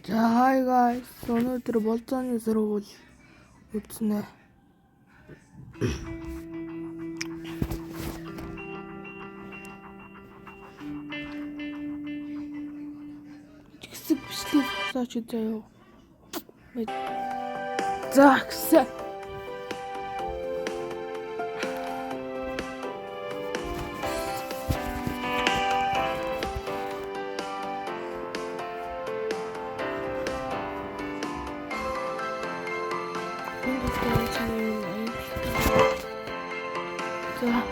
За hi guys. Өнөөдөр болзооны сургууль үзнэ. Хэсэг бичлэг сууч заяа. За гэсэн. За.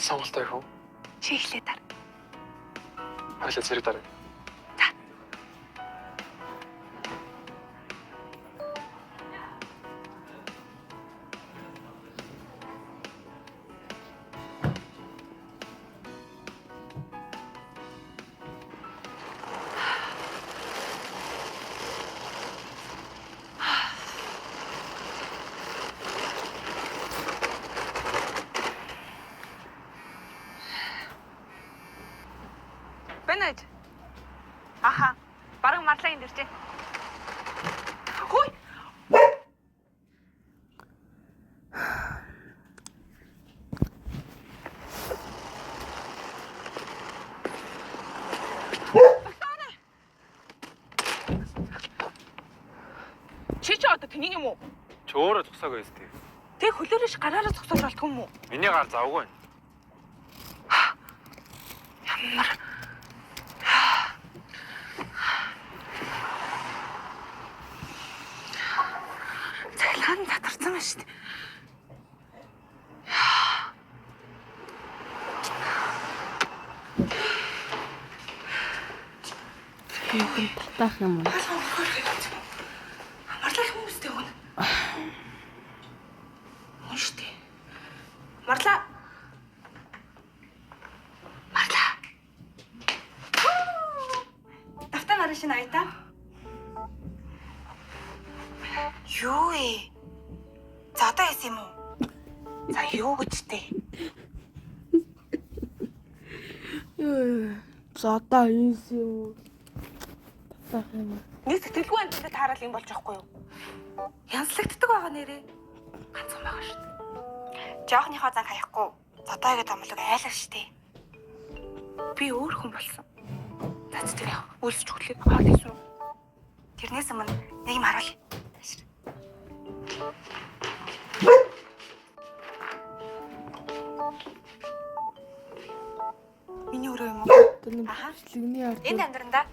Сонголтой хөө. Чи эхлээд дар. Хойлоо зэрэг дараа. За. Бэнэж. Аха. Бараг марлаа энэ дэрчээ. Хөөе. Чи одоо тэний юм уу? Чи өөрөө зогсоог байс тий. Тэг хөлөөрөш гараараа зогсоож болтгүй юм уу? Миний гар завгүй. Ямар цаглаан татарсан байна шүү дээ. Юу татах юм бэ? Марлах хүмүүстэй өгнө. Мөн шүү дээ. Марлаа. Давтан гараа шинэ аятаа. Юу ээ? За одоо яасан юм уу? За юу гэж тээ? За одоо юу? Татах юм. Нэг сэтгэлгүй амьтад таарал юм болж байгаа юу? Янзлагддаг байгаа нэрээ. Ганцхан байгаа шүү дээ. Жоохныхоо зан хаяхгүй. Зодоогийн томлог айлаа шүү дээ. Би өөр хүн болсон. Цацдаг яах. Үлсч хөглөө. Хаад хийсэн үү? Тэрнээс өмнө нэг юм харуул. Миний өрөө юм уу? Тэр бичлэгний ард Энд амьдрандаа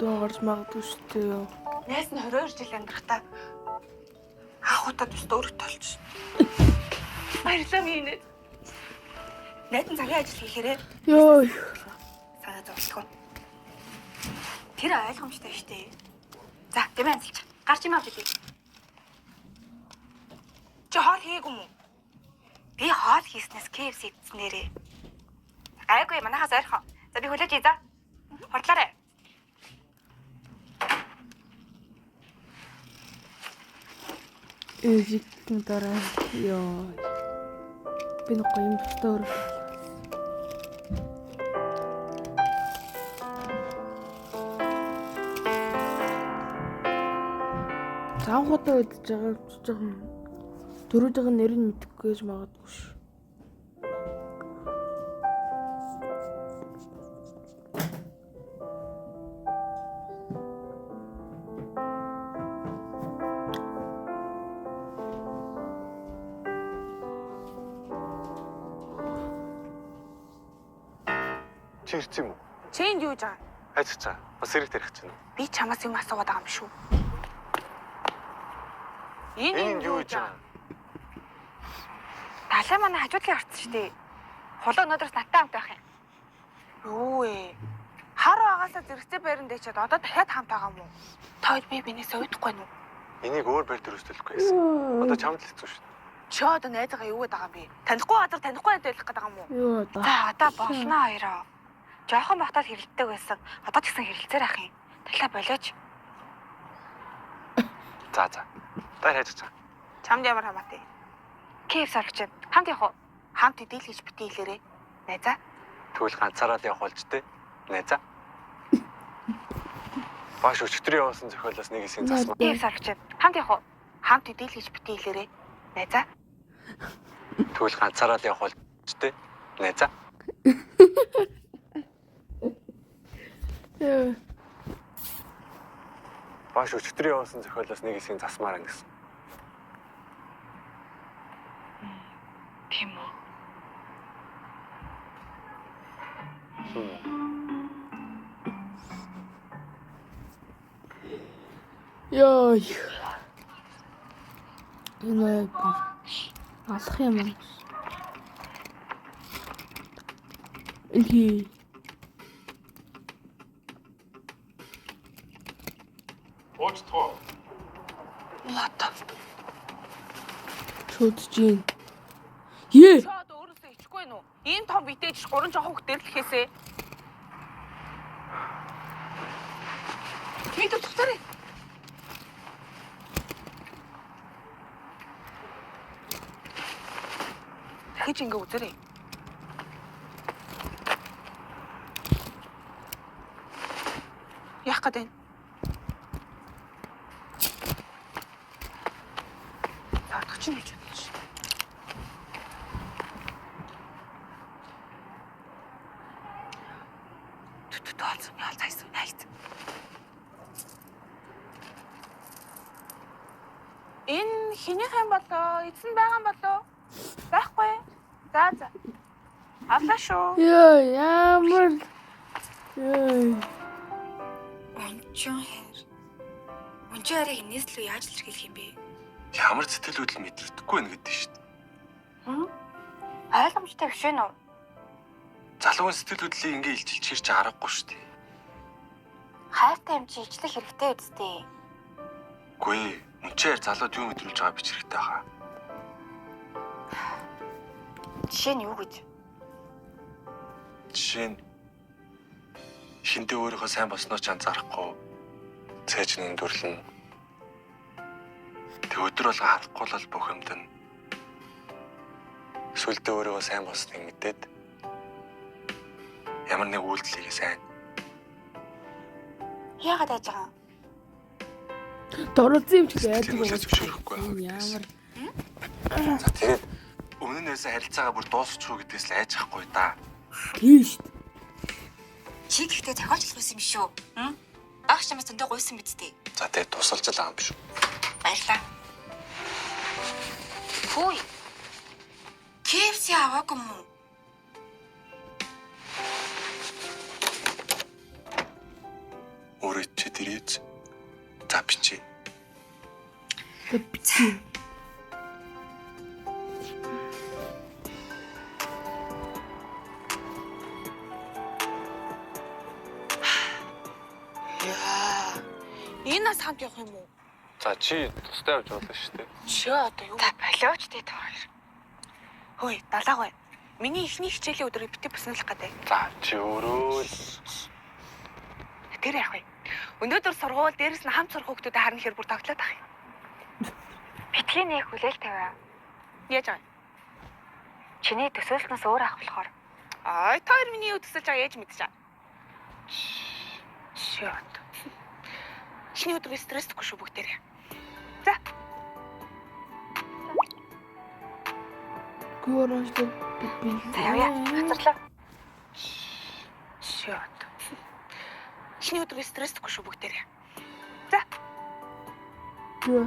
дөө гарч магадгүй шүү дээ. найс нь 22 жил амьдрахтаа ахуудад өстө өрөт толч. Баярлалаа минь. Найдан цагийн ажил хийхээрээ Йоо. санаа зовлох. Тэр ойлгомжтой шүү дээ. За, дэмэн анзалч. Гарч юм авч идэ. Чи хоол хийгээгүй мүү? Би хоол хийснээс KFC идснээрээ. Айгүй манайхаас ойрхон. За би хүлээж ий за. Хордлоорой. Эжигтэн дараа ёо. Би нэг юм дотор. Заахуудаа үдж байгаа жоохон дөрөвдөг нэр нь мэдэхгүй гэж магадгүй ш. Чи ирсэн юм уу? Чи энд юу гэж байгаа? Хайцч чаа. Бас ирэх тарих чинь. Би чамаас юм асуугаад байгаа юм шүү. Энэ юу гэж байгаа? Та Алаа манай хажуудлын орсон шүү дээ. Хулуу өнөөдрөөс надтай хамт байх юм. Юу ээ? Хар агаасаа зэрэгцээ байран дэчээд одоо дахиад хамт байгаа юм уу? Тойд би бинээс өөдөхгүй нү. Энийг өөр байр төрөстөлөхгүй байсан. Одоо чамд л хэцүү шүү дээ. Чи одоо найзгаа юу гэдэг юм бэ? Танихгүй газар танихгүй байд байх гэдэг юм уу? Юу одоо? За одоо болно хоёроо. Жохон бахтаад хэрэлддэг байсан. Одоо ч гэсэн хэрэлцээр ах юм. Талаа болооч. За. Дай хайж чаа. Чамд ямар хамаатай? Киев сарагч хамт явах уу? Хамт идээл гэж битгий хэлээрээ. Найзаа. Тэгвэл ганцаараа л явах болж тээ. Найзаа. Бааш өчтөр явуулсан зохиолоос нэг хэсгийн засмаа. Киев сарагч хамт явах уу? Хамт идээл гэж битгий хэлээрээ. Найзаа. Тэгвэл ганцаараа л явах болж тээ. Найзаа. Яа. Бааш өчтөр явуулсан зохиолоос нэг хэсгийн засмаар гэсэн. Тийм үү? Яа. Энэ алах юм уу? Эли. Уучлаарай. Лата. Шүтжин. Е. Чаад өөрөөсөө ичихгүй нү? Ийм том битээж 3 жоохон хөтөрлөхөөсөө. Бид утгаарай. Дахиж ингэ үзэрэй. Яах гэдэг вэ? Заадах чинь гэж байна ш. Тоолсон ял тайсан найз. Энэ хинийх юм болоо? Эзэн байгаа юм болоо? Байхгүй. За. Авлаа шүү. Яа, ямар. Яа. Унчаа харийг энэс лөө яаж л хэрхэлэх юм бэ? Ямар сэтгэл хөдлөл мэдэрдэггүй байх гэдэг шүү дээ. Ойлгомжтой биш үү? Залуугийн сэтгэл хөдлөлийг ингээ илчилж хэрч аргагүй шүү дээ. Хайртай юм чи ичлэх хэрэгтэй үсттэй. Үгүй ээ. Үнчээр залууд юу мэдрүүлж байгааг бич хэрэгтэй хаа. Жишээ нь юу гэж? Жишээ нь хинтээ өөрийнхөө сайн босноо ч анзаарахгүй цээж нь өндөрлөн. Тэг өдөр болго харахгүй л бүх юмд нь сүлдээ өөрийгөө сайн босныг мэдээд ямар нэг үйлдэлийг сайн Яагаад яаж байгаа юм? Доролцсон юм чи яаж сэтгэлээ зөвшөөрөхгүй байх. Ямар. За тэгээд өмнө нь байсан харилцаагаа бүр дуусчихгүй гэдгээс л айж ахгүй да. Тийм шүү дээ. Чи гэхдээ зохиолчлох байсан юм шүү. Багш чамаас зөндөө гуйсан биз дээ. За тэгээд тусалж л байгаа юм биш үү? Баярлаа. Хөөе. KFC аваагүй юм уу? Өөрөө чи тэрийз. За бичи. Бичи. Яа. Энэ нас хамт явах юм уу? За чи тустай явж болно шүү дээ. Чи одоо юу? Та болооч дээ та хоёр. Хөөе, далаагүй. Миний ихний хичээлийн өдрийг битээ бүснэлэх гэдэг. За чи өөрөө л Тэр яах вэ? Өнөөдөр сургууль дээрээс нь хамт сурах хүмүүстэй харна хэр бүр тогтлоод ах юм. Битгий нэг хүлээл тавиа. Яаж байгаа? Чиний төсөөлснөөс өөр ах болохоор. Ай, та хоёр миний юу төсөөлж байгааг ээж мэдчихэе. Шот. Чиний өдөр стрессгүй шүү бүгдээрээ. За. Гөрөөж би. Явъя. Хацарлаа. Шот. Чиний өдөр стрессгүй шүү бүгдээрээ. За. Тэ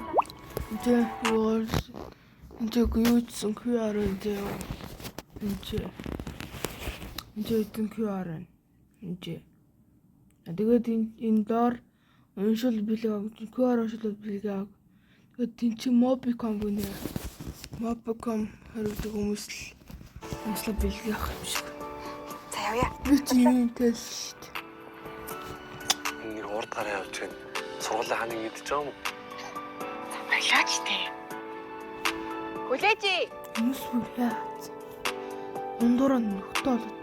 юу гүйцэн QR-ын дээ. Энд идэн QR-ын. Тэгээд энэ доор уншил билэг QR уншил билэг. Тэгээд тэн чи Mobicom гэнэ. Mobcom хариудаг хүмүүс л онцлог бэлгээ авах юм шиг. За явъя. Би чинь тест. Нэг урд гараа явж гэн сургуулийн ханыг мэдчихэж байгаа юм уу? Баялаач тий. Хүлээж. Хүмүүс бүр яац. Ундураа нөхтөө болоод.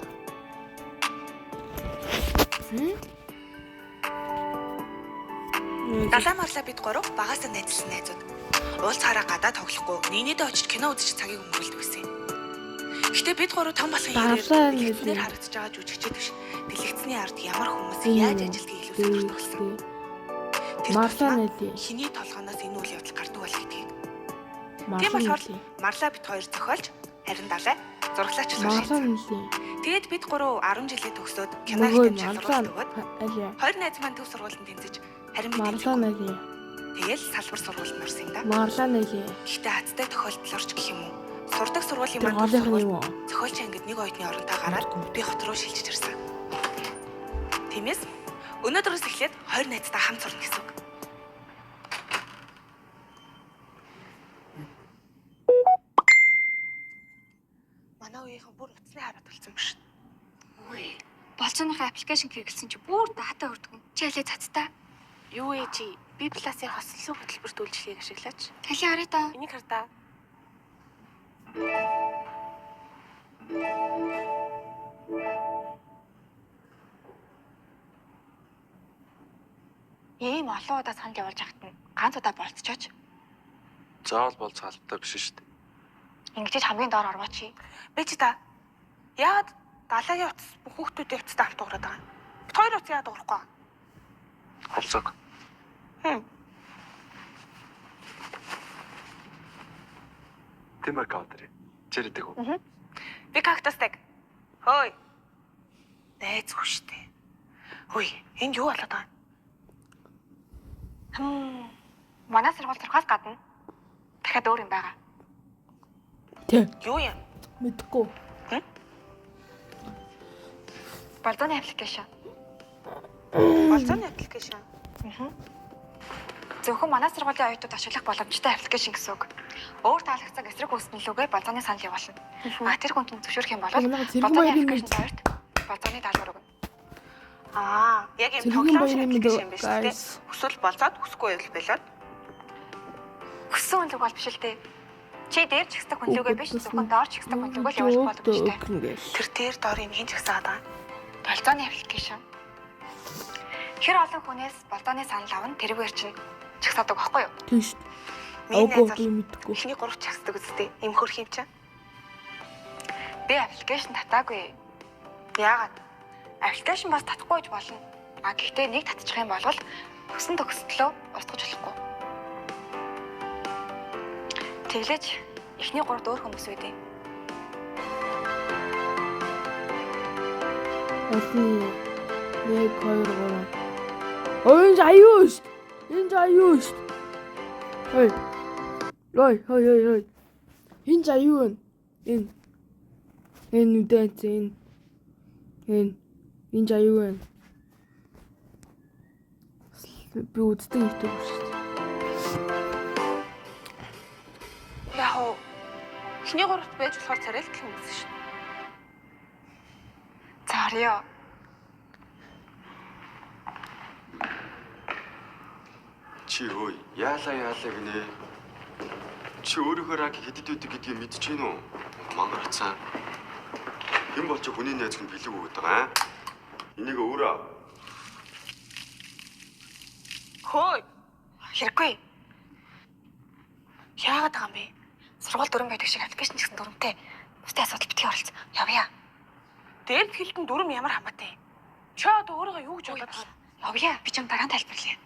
Далаа марлаа бид гурав багасаа найзлсан найзууд. Уулзахаараа гадаа тоглохгүй, нэгнийдээ очиж кино үзэж цагийг өнгөрүүлдэг байсан. Гэтэ бид гурав том болохын Далаа хэрээр нэг- дэлгэцнэр харагдаж байгаа жүжигчид биш. Дэлгэцний ард ямар хүмүүс яаж ажилтгийг илүү сонирхдаг болсон. Тэр Марлаа тулмаа нэлээ. хиний толгоноос энэ үйл явдал гардаг бол гэдгийг. Тийм Марлаа болохоор нэлээ. марлаа бид хоёр зохиолж харин далаа зураглаачлах Марлаа шийдсэн. нэлээ. Тэгээд бид гурав 10 жилийн төгсөөд кино Нөгөө ихтэй марлаа шалгуулт өгөөд аль. хоёр найз маань төв сургуульд тэнцэж харин бид Марлаа нэлээ. тэгэл салбар сургуульд нурсан юм да. Марлаа нэлээ. Гэхдээ азтай тохиолдолорч гэх юм уу? Сурдаг сургуулийн Тэр маань голынх нь юу? зохиолч ангид нэг оюутны оронтой гараад би хот руу шилжиж ирсэн. Тиймээс өнөөдрөөс эхлээд хоёр найзтай хамт сурна гэсэн үг. Манай үеийнхэн бүр утасны хараад болсон биш. Үгүй. Болцооныхоо аппликейшн хэрэглэсэн чи бүр дата өрдгөн. Чи ялээ цацтай. Юу ээ чи? Би пласын хослол хөтөлбөрт үйлчлэгийг ашиглаач. Тали харъя та. Энийг хар та. Ийм олон удаа санал явуулж ахт нь ганц удаа болцчооч. Заавал бол цаалттай биш шүү дээ. Ингэж хамгийн доор орвооч. Бэ чи та. Яагаад далаагийн утас бүх хүүхдүүдийн утастай хамт дуурайд байгаа юм? Бид хоёр утас яагаад дуурахгүй аа? Холцог. Тэмэр каутер. Чирэдэг үү? Би кактусдаг. Хөөе. Найз хүштэй. Хөөе, энд юу болоод байгаа юм? Манай сургууль сурахаас гадна дахиад өөр юм байгаа. Тэ. Юу юм? Мэдхгүй. Болзооны аппликейшн. Болцооны аппликейшн. Зөвхөн манай сургуулийн оюутнууд ашиглах боломжтой аппликейшн гэсэн үг. Өөр таалагдсан эсрэг үүснэлүүгээ болзооны санал явуулна. Тэр хүнд нь зөвшөөрөх юм бол Манай зэрэг болзооны баярын аппликейшн мэд. хоёрт болзооны даалгавар өгнө. Яг юм Зэргийн тоглоом баярын мэд, аппликейшн биш үү? guys. Хүсвэл болцоод хүсэхгүй байвал болоод. Хүссэн үнэлэг бол биш л дээ. Чи дээр ч ихсдэг хүнлэгээ биш зөвхөн доор ч ихсдэг хүнлэгээ л явуулах боломжтой. Тэр дээр доор юм хин ч гисаад байгаа. Болзооны аппликейшн. Хэр олон хүнээс болзооны санал авна тэрүүгээр чинь чагсаадаг байхгүй юу? Тийш. Миний Агуу найз би бол мэдхгүй. ихний 3 чагсдаг үстэй. Им хөрх юм чинь. Би аппликейшн татаагүй. Яагаад? Аппликейшн бас татахгүй гэж болно. Гэхдээ нэг татчих юм бол төсөн төгсөлтөө устгаж болохгүй. Тэглэж эхний 3 дөөр хүмүүс үдээ. Олны 1 2 3. Оюун аюу шүү. Энэ аюу шүү. Хой. Энэ аюу вэ? Энэ үдэнц энэ аюу вэ? Би үздэг YouTube шүү. Яг уу. Эхний 3-т байж болохоор царай л гэх юм үзсэн шүү. Зарё. Чи өө яалаа гинэ. Чи өөрийнхөө раг хэдэд үүдэг гэдгийг мэдчихэв үү? Мангар хацаа. Хэн бол чи хүний найз хүн бэлэг өгöd байгаа аа? Энийг өөрөө Хөөе. Хэрэггүй. Яагаад байгаа юм бэ? Сургууль дүрэн байдаг шиг аппликейшн гэсэн дүрмтэй. Бусдын асуудал битгий оролцсон. Явъя. Дээр хэлтэн дүрм ямар хамаатай. Чи одоо өөрийгөө юу гэж бодоод байгаа юм? Явъя. Би ч юм дараа нь тайлбарлая.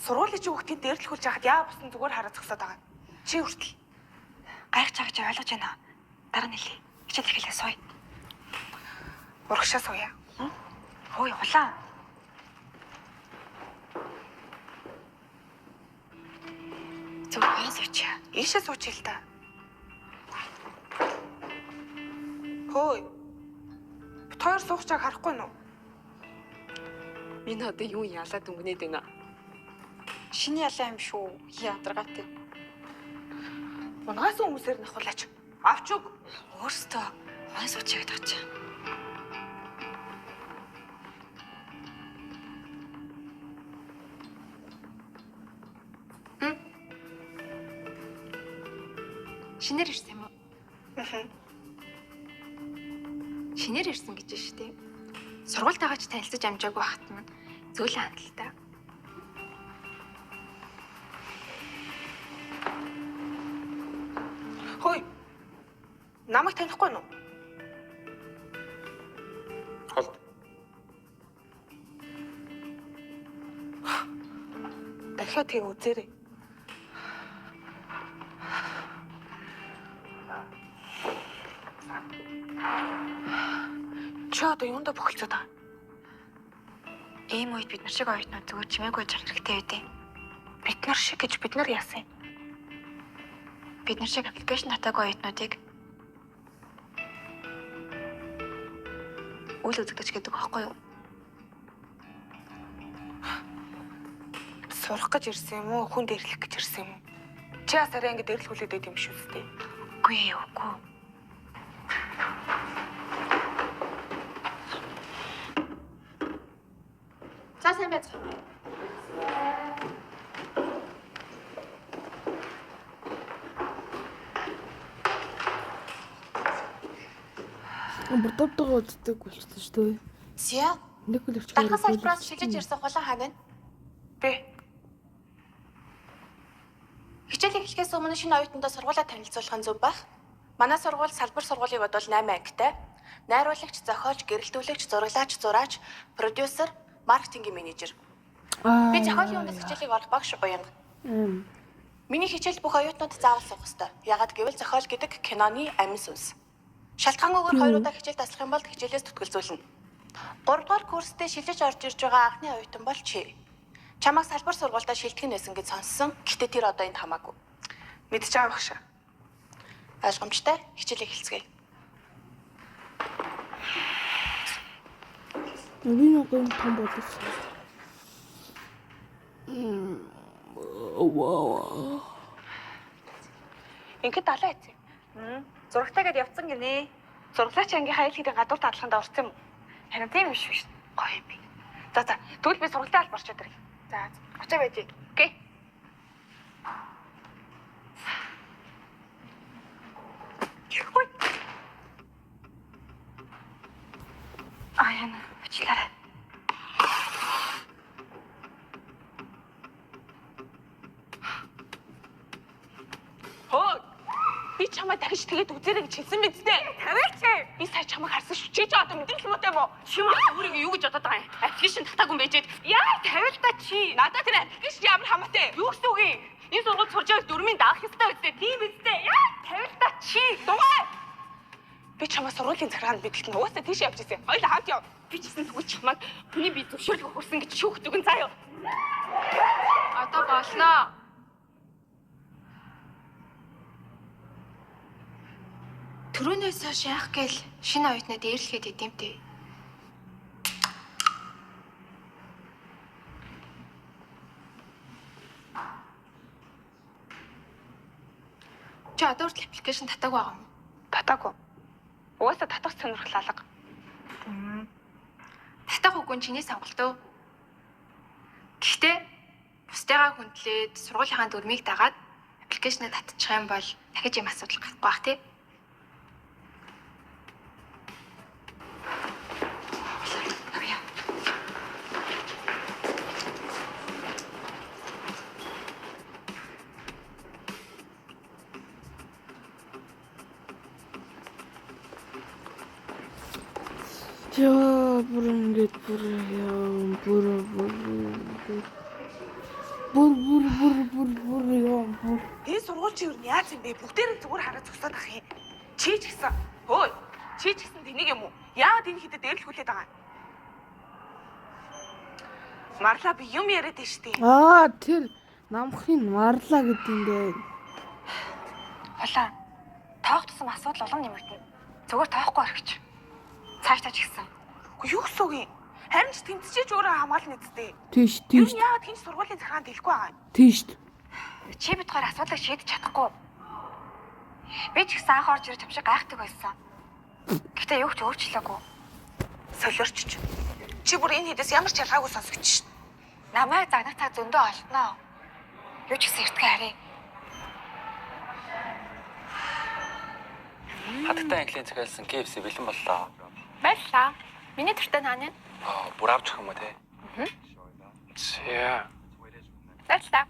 Сургуулийн чи хүүхдийн дээрлэхүүлж яхад яа бусан зүгээр хараад зогсоод байгаа. Чи хүртэл Гайх чагаа чи ойлгож байна. Дараа нь хэлье. Хичээл эхлэе сууя. урагшаа сууя. Хөөе улаан. Зөв хаан сууч. Ийшээ сууч хэл та. Хөөе. Бид хоёр суух чаг харахгүй нү? Энэ одоо юу ялаад өнгөнээд байна? Шинэ ялаа юм шүү. Ядаргаатай. Унаас хүмүүсээр нахуулаач. Авч өг. Өөртөө хой суучаад байгаа чинь. Шинээр ирсэн юм уу? Шинээр ирсэн гэж байна шүү дээ. Сургуультайгаа ч танилцаж амжаагүй хат маань зөөлөн хандлаа. Хөөе. Намайг танихгүй нү? Холд. Дахиад тийг үзээрэй. Чи одоо юундаа бохолцоод байгаа? Ийм үед бид нар шиг оюутнууд зүгээр чимээгүй жах хэрэгтэй байдیں۔ Бид нар шиг гэж бид нар яасан юм? Бид нар шиг аппликейшн татаагүй оюутнуудыг үйл үзэгдэж гэдэг байхгүй юу? Сурах гэж ирсэн юм уу? Хүн дэрлэх гэж ирсэн юм уу? Чи бас арай ингэ дэрлэх хүлээд байд юм шүү дээ. Үгүй ээ, үгүй. За сайн байц. Бүрдовтойгоо үздэг болчихсон шүү дээ. Зя. Нэг л өчгөр. Дахин салбараас шилжиж ирсэн хулан хаан байна. Би Хичээл эхлэхээс өмнө шинэ оюутнуудаа сургуулаа танилцуулах нь зөв байх. Манай сургууль салбар сургуулийн бодвол 8 ангитай. Найруулагч, зохиолч, гэрэлтүүлэгч, зураглаач, зураач, продюсер, маркетингийн менежер. Би зохиолын үндэс хичээлийг орох багш уянга. Миний хичээл бүх оюутнууд заавал суух ёстой. Ягаад гэвэл зохиол гэдэг киноны амин сүнс. Шалтгаангүйгээр 2 удаа хичээл таслах юм бол хичээлээс зүтгэлзүүлнэ. 3 дугаар курстээ шилжиж орж ирж байгаа анхны оюутан бол чи. Чамайг салбар сургуультай шилтгэн нэсэн гэж сонссон. Гэтэ тэр одоо энд хамаагүй. мэдж байгаа багш. Ойлгомжтой. Хичээлээ эхэлцгээе. Би нэг юм том болчихсон. Вау. Ингээд далаа хийцээ. Зурагтайгээд явцсан гинэ. Зурглаач ангийн хаял хийдэг гадуур таалханд орсон юм. Харин тийм биш биш. Гоё юм би. За тэгвэл би сургалтын албаар очоод ирье. За очоо байж. Окей. Хөөе. Аяна, очлаа. Хөөе. Би чамаа дахиж тэгээд үзээрэй гэж хэлсэн биз дээ. Тавиач. Би сая чамайг харсан шүү. Чи ч одоо мэдэрх юм уу те бо? Чимээ өөрийгөө юу гэж бодоод байгаа юм? Аппликейшн татаагүй юм байжээд. Яа, тавиал та чи. Надад тэр аппликейшн ямар хамаатай? Юу гэсэн үг юм? Энэ сургууль сурж байгаа дөрмийн даах ёстой үстэй. Тийм үстэй. Яа, тавиал та чи. Дугаа. Би чамаа сургуулийн захиргаанд бидэлтэн угаасаа тийш явж ирсэн. Хоёул хавд яв. Би ч гэсэн тэгвэл чамайг хүний би зөвшөөрлөг өгсөн гэж шүүхдэг нь заяа. Одоо болноо. Төрөнөөс хойш яах гээл шинэ оюутнаа дээрлэхэд идэвтэй. Чи одоо хүртэл аппликейшн татаагүй байгаа юм уу? Татаагүй. Угаасаа татах сонирхол алга. Татах үгүй нь чиний сонголт уу? Гэхдээ бусдыгаа хүндлээд сургуулийнхаа дүрмийг дагаад аппликейшнээ татчих юм бол дахиж юм асуудал гарахгүй бах тий. Яа, бүр ингээд бүр яа, бүр яа. Энэ сургууль чи юу яаж юм бэ? Бүгдээрээ зүгээр хараад зогсоод ах юм. Чи ч гэсэн. Хөөе. Чи ч гэсэн тэнийг юм уу? Яагаад энэ хидэд дээрлэхүүлээд байгаа юм? Марла би юм яриад байна шүү дээ. Аа, тэр намхын марлаа гэдэг юм бэ. Улаан. Таах тусам асуудал улам нэмэгдэнэ. Зүгээр тоохгүй орхич. Цааш тааж гисэн. Үгүй юу гэсэн үг юм? Харин ч тэмцэж өөрөө хамгаална үсттэй. Тийш, Юу тийш, яагаад хинч сургуулийн захаанд хэлэхгүй байгаа юм? тийш. Чи бидгээр асуудлыг шийдэж чадахгүй. Би ч гэсэн анх орж ирж авшиг гайхдаг байсан. Гэтэ юу ч өөрчлөөгүй. Солиорч. Чи бүр энэ хэдээс ямар ч ялгаагүй сонсогч шин. Намайг загнах цаг зөндөө олсноо. Юу ч гэсэн эртгээ харъя. Хатагтай английн захиалсан KFC бэлэн боллоо. Баярлалаа. Миний төртөө нааны. Бүр авч өгөх юм уу те? Зэ. Баярлалаа.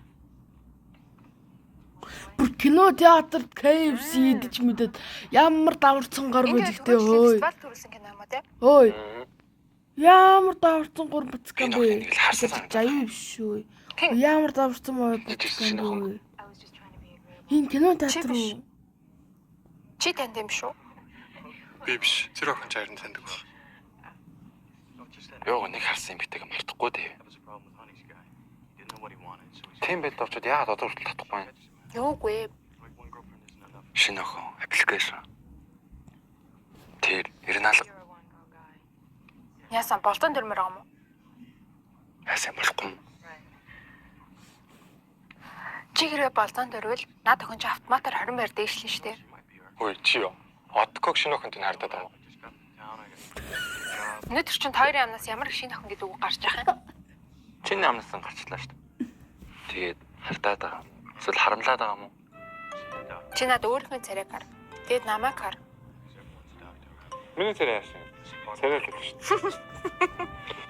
Бүр кино театрт KFC идэж мэдэд ямар даварцсан гар бүжигтэй хөөе. Фестивал төрүүлсэн кино юм уу те? Хөөе. Ямар даварцсан гур буцган Энэ бэ? охиныг л харсан. Жаяа биш үү? Хэн? Ямар даварцсан мод Жижигсэн буцган бэ? Энэ кино театр уу? Чи танд юм шүү. Би биш. Тэр охин чарн таньдаг баг. Йоо нэг харсан юм битэг мартахгүй дээ. Тийм байд очоод яагаад одоо хүртэл татахгүй юм? Юугүй. Шинэ охин аппликейшн. Тэр ирнал Яасан болтон дөрмөр байгаа юм уу? яасан болохгүй юм. Чи хэрэг болтон дөрвөл наад охин чи автоматар 20 мөр дээшлэн штэ. Ой чи юу? Одког шинэ охинт нь хардаад байгаа. Өнөөдөр чинь хоёрын амнаас ямар их шинэ охин гэдэг үг гарч байгаа юм. Чиний амнаас нь гарчлаа шүү дээ. Тэгээд хардаад байгаа. Эсвэл харамлаад байгаа юм уу? Чи над өөрийнхөө царайг хар. Тэгэд намайг хар. Миний царай яасан? Царай л гэдэг шүү дээ.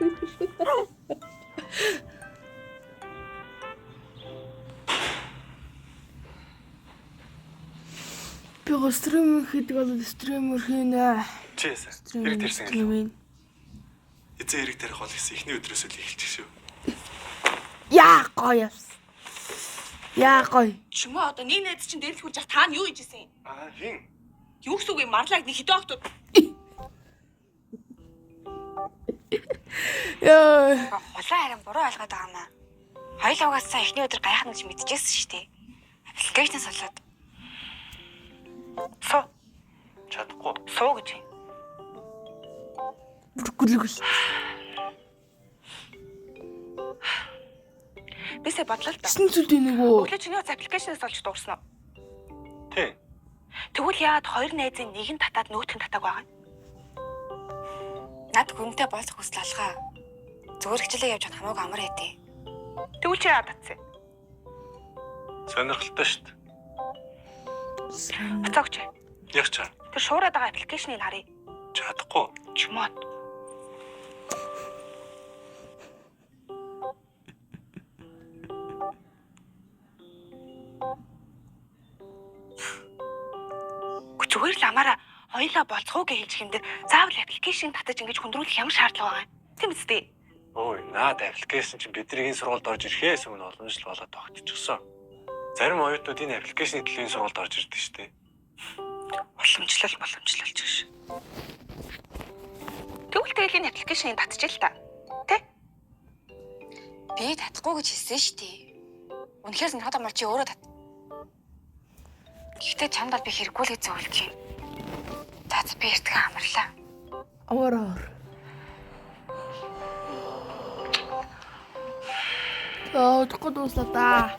Би стриминг хийдэг бол стример хийнэ. Чи яасан? Хэрэг тэрсэн гэл. Стриминг. Эзэн хэрэг тарих бол гэсэн эхний өдрөөс л эхэлчих шүү. Яа гоё явс. Яа гоё. Чимээ одоо нэг найз чинь дээрлэхүүлж явах та нь юу хийжсэн юм? Хин? Юу гэсэн үг юм? Марлаг нэг хэдэн октод Яа. Хулаа харин буруу ойлгоод байгаа юм аа. Хоёулаа угаасаа эхний өдөр гайхна гэж мэдчихсэн шүү дээ. Аппликейшнээс болоод. Суу. Чадахгүй. Суу гэж. Бүргүлгүс. Бисээ бодлоо л та. Сэн зүйл нэг үү? Өглөө чиний аппликейшнээс олж дуурсан уу? Тийм. Тэгвэл яагаад хоёр найзын нэг нь татаад нөгөөх нь татааг байгаа юм? Над хүнтэй болох хүсэл алгаа. Зүгээр хичээлээ явж хамаагүй амар хэдий. Тэгвэл чи яагаад татсан? Сонирхолтой шүү дээ. Хацаагч. Яг чаа. Тэр шуураад байгаа аппликейшнийг харъя. Чадахгүй. Чимээ. Зүгээр л амаараа хоёлаа болцохоо гэж хэлчих юм дээр заавал аппликейшн татаж ингэж хүндрүүлэх ямар шаардлага байгаа юм? Тийм үстэй. Ой, наад аппликейшн чинь бидний энэ сургуульд орж ирэхээс өмнө боломжтой болоод тогтчихсон. Зарим оюутнууд энэ аппликейшний төлөө энэ сургуульд орж ирдэг шүү дээ. Боломжлол гэж. Тэгвэл энэ аппликейшнийг татчих л та. Тэ? Би татахгүй гэж хэлсэн шүү дээ. Үнэхээр надад амар чи өөрөө тат. Гэхдээ чамд бол би хэрэггүй л гэж зөвлөж юм. За би эртгээ амарлаа. Аваар. Тэгэхгүй дуусла да.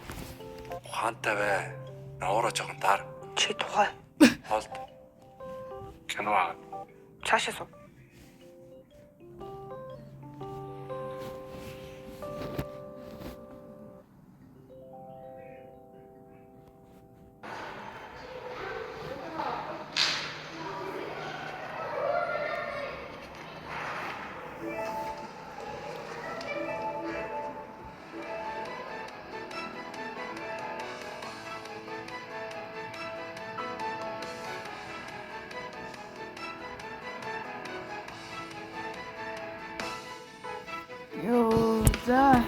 Ухаантай бай. Наураа жоохон даар. Чи тухай. Холд. Кино. Цаашаа суу. Йоо, за.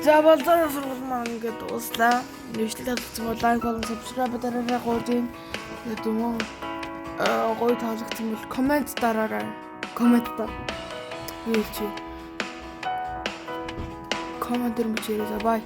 За болзоо сургууль маань ингээд дууслаа. Нэвшлэл татсан бол лайк болон subscribe дараарай гооч юм. Тэгээд юм гоё таалагдсан бол комент дараарай. Комент даа. Юу чи? Комент дэрмэчээрээ бай.